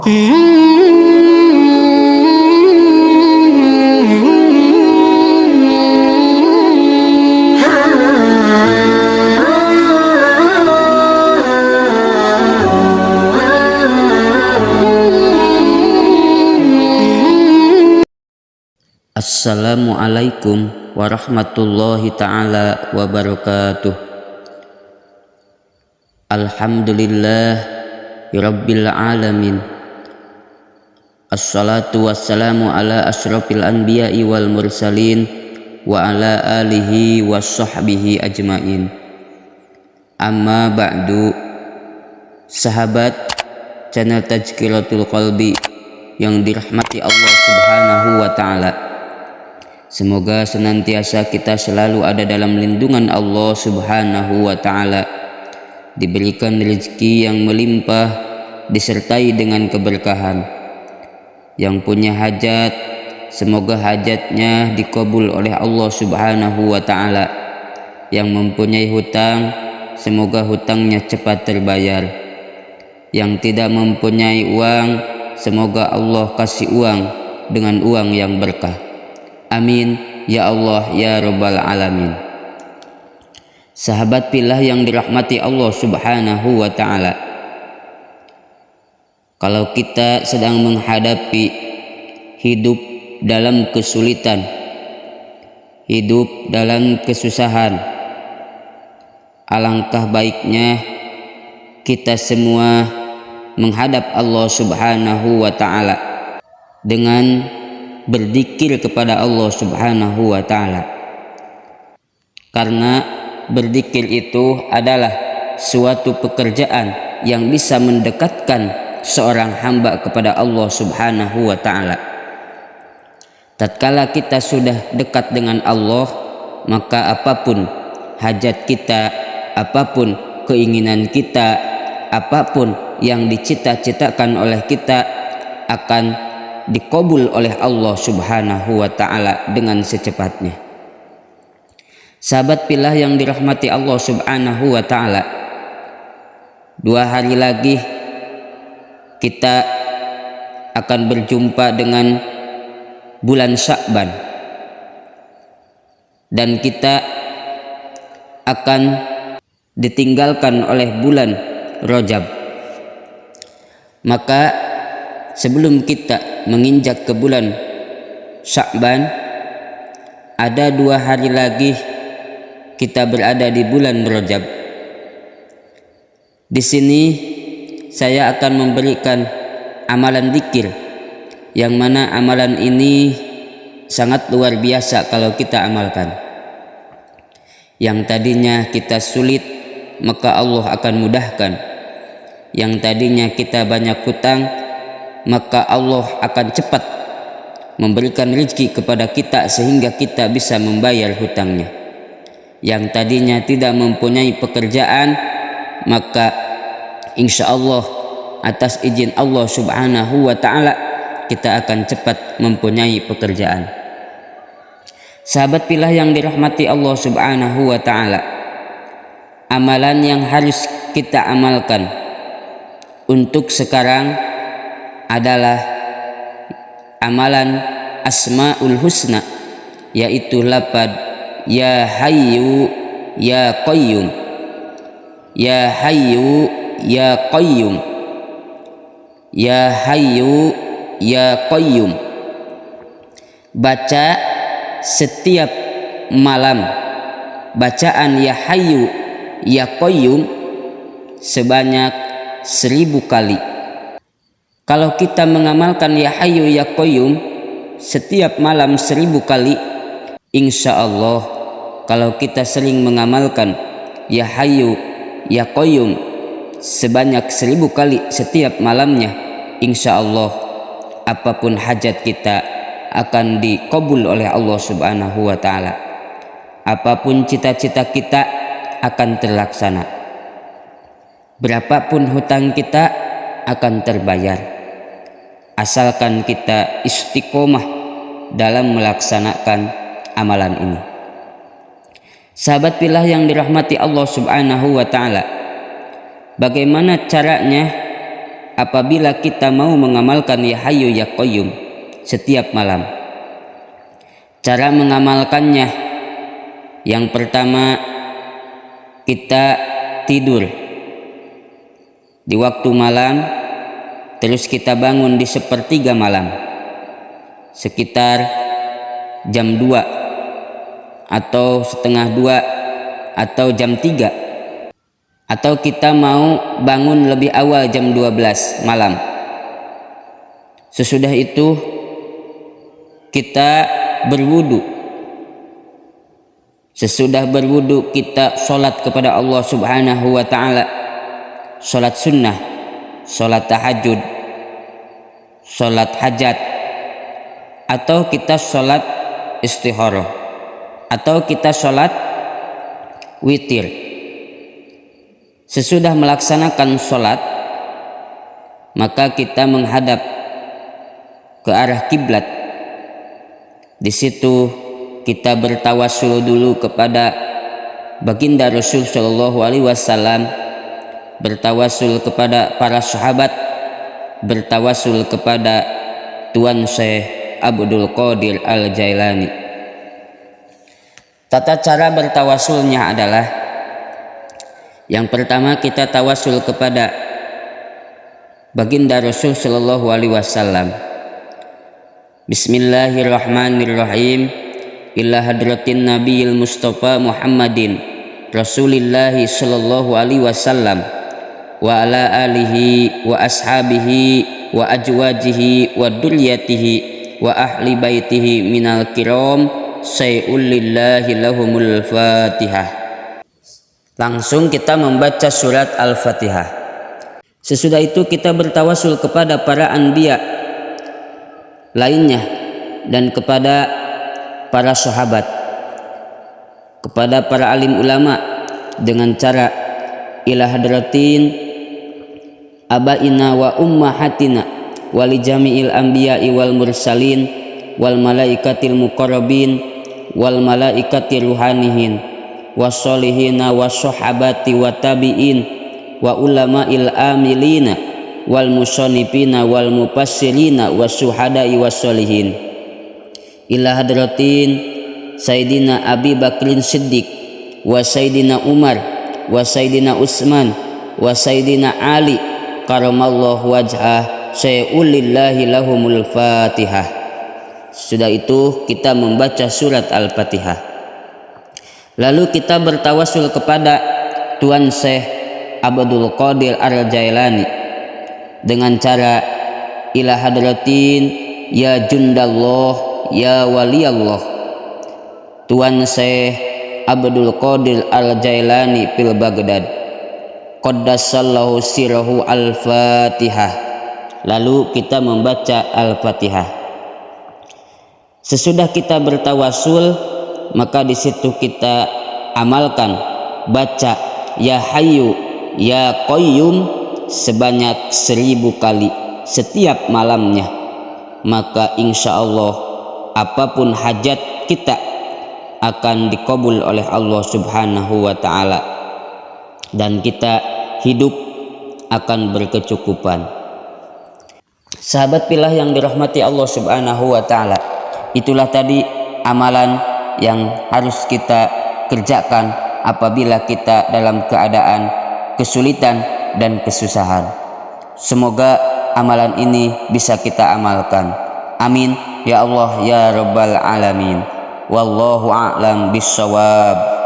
Assalamualaikum warahmatullahi ta'ala wabarakatuh. Alhamdulillah Rabbil alamin. Assalatu wassalamu ala asyrafil anbiya'i wal mursalin wa ala alihi wa sahbihi ajmain. Amma ba'du. Sahabat channel Tazkiratul Qalbi yang dirahmati Allah Subhanahu wa ta'ala, semoga senantiasa kita selalu ada dalam lindungan Allah Subhanahu wa ta'ala, diberikan rezeki yang melimpah, disertai dengan keberkahan. Yang punya hajat, semoga hajatnya dikabul oleh Allah Subhanahu wa ta'ala. Yang mempunyai hutang, semoga hutangnya cepat terbayar. Yang tidak mempunyai uang, semoga Allah kasih uang dengan uang yang berkah. Amin ya Allah ya Rabbal alamin. Sahabat pillah yang dirahmati Allah Subhanahu wa ta'ala, kalau kita sedang menghadapi hidup dalam kesulitan, hidup dalam kesusahan, alangkah baiknya kita semua menghadap Allah Subhanahu wa ta'ala dengan berzikir kepada Allah Subhanahu wa ta'ala. Karena berzikir itu adalah suatu pekerjaan yang bisa mendekatkan seorang hamba kepada Allah Subhanahu wa ta'ala. Tatkala kita sudah dekat dengan Allah, maka apapun hajat kita, apapun keinginan kita, apapun yang dicita-citakan oleh kita akan dikabul oleh Allah Subhanahu wa ta'ala dengan secepatnya. Sahabat pillah yang dirahmati Allah Subhanahu wa ta'ala, 2 hari lagi kita akan berjumpa dengan bulan Sya'ban, dan kita akan ditinggalkan oleh bulan Rajab. Maka sebelum kita menginjak ke bulan Sya'ban, ada 2 hari lagi kita berada di bulan Rajab. Di sini saya akan memberikan amalan zikir, yang mana amalan ini sangat luar biasa kalau kita amalkan. Yang tadinya kita sulit, maka Allah akan mudahkan. Yang tadinya kita banyak hutang, maka Allah akan cepat memberikan rezeki kepada kita sehingga kita bisa membayar hutangnya. Yang tadinya tidak mempunyai pekerjaan, maka insya Allah atas izin Allah Subhanahu wa ta'ala kita akan cepat mempunyai pekerjaan. Sahabat pillah yang dirahmati Allah Subhanahu wa ta'ala, amalan yang harus kita amalkan untuk sekarang adalah amalan Asmaul Husna, yaitu lapad Ya Hayyu Ya Qayyum, Ya Hayyu Ya Qayyum, Ya Hayyu Ya Qayyum. Baca setiap malam bacaan Ya Hayyu Ya Qayyum sebanyak 1000 kali. Kalau kita mengamalkan Ya Hayyu Ya Qayyum setiap malam 1000 kali, insya Allah kalau kita sering mengamalkan Ya Hayyu Ya Qayyum sebanyak 1000 kali setiap malamnya, insya Allah apapun hajat kita akan dikabul oleh Allah Subhanahu wa ta'ala. Apapun cita-cita kita akan terlaksana. Berapapun hutang kita akan terbayar, asalkan kita istiqomah dalam melaksanakan amalan ini. Sahabat pillah yang dirahmati Allah Subhanahu wa ta'ala, bagaimana caranya apabila kita mau mengamalkan Ya Hayyu Ya Qayyum setiap malam. Cara mengamalkannya, yang pertama, kita tidur di waktu malam, terus kita bangun di sepertiga malam, sekitar jam 2 atau setengah 2 atau jam 3. Atau kita mau bangun lebih awal jam 12 malam. Sesudah itu kita berwudu. Sesudah berwudu kita sholat kepada Allah Subhanahu wa ta'ala. Sholat sunnah, sholat tahajud, sholat hajat, atau kita sholat istikharah, atau kita sholat witir. Sesudah melaksanakan sholat, maka kita menghadap ke arah kiblat. Di situ kita bertawassul dulu kepada baginda Rasul Shallallahu Alaihi Wasallam, bertawassul kepada para sahabat, bertawassul kepada Tuan Syekh Abdul Qadir Al-Jailani. Tata cara bertawassulnya adalah, yang pertama kita tawasul kepada baginda Rasul Shallallahu Alaihi Wasallam. Bismillahirrahmanirrahim. Ila hadratin Nabiyil Mustafa Muhammadin Rasulillahi Shallallahu Alaihi Wasallam wa ala alihi wa ashabihi wa ajwajihi wa duryatihi wa ahli baitihi minal kiram say'ul lillahi lahumul fatihah. Langsung kita membaca surat Al-Fatihah. Sesudah itu kita bertawasul kepada para anbiya lainnya dan kepada para sahabat, kepada para alim ulama dengan cara ila hadratin abaina wa ummahatina wa li jami'il anbiya'i wal mursalin wal malaikatil muqarrabin wal malaikati ruhanihin wasolihina wasohabati wa tabi'in wa ulama'il amilina wal musonifina wal mupassirina wasuhada'i wasolihin ila hadratin Sayyidina Abi Bakrin Siddiq wa Sayyidina Umar wa Sayyidina Utsman wa Sayyidina Ali karamallahu wajhah sayulillahi lahumul fatihah. Sudah itu kita membaca surat Al-Fatihah. Lalu kita bertawasul kepada Tuan Syekh Abdul Qadir Al-Jailani dengan cara ila hadratin ya jundallah ya waliyallah Tuan Syekh Abdul Qadir Al-Jailani fil Baghdad qaddasallahu sirahu al-Fatihah. Lalu kita membaca Al-Fatihah. Sesudah kita bertawasul, maka di situ kita amalkan baca Ya Hayyu Ya Qayyum sebanyak 1000 kali setiap malamnya. Maka insya Allah apapun hajat kita akan dikabul oleh Allah Subhanahu wa ta'ala, dan kita hidup akan berkecukupan. Sahabat pilih yang dirahmati Allah Subhanahu wa ta'ala, itulah tadi amalan yang harus kita kerjakan apabila kita dalam keadaan kesulitan dan kesusahan. Semoga amalan ini bisa kita amalkan. Amin ya Allah ya Rabbal Alamin. Wallahu a'lam bissawab.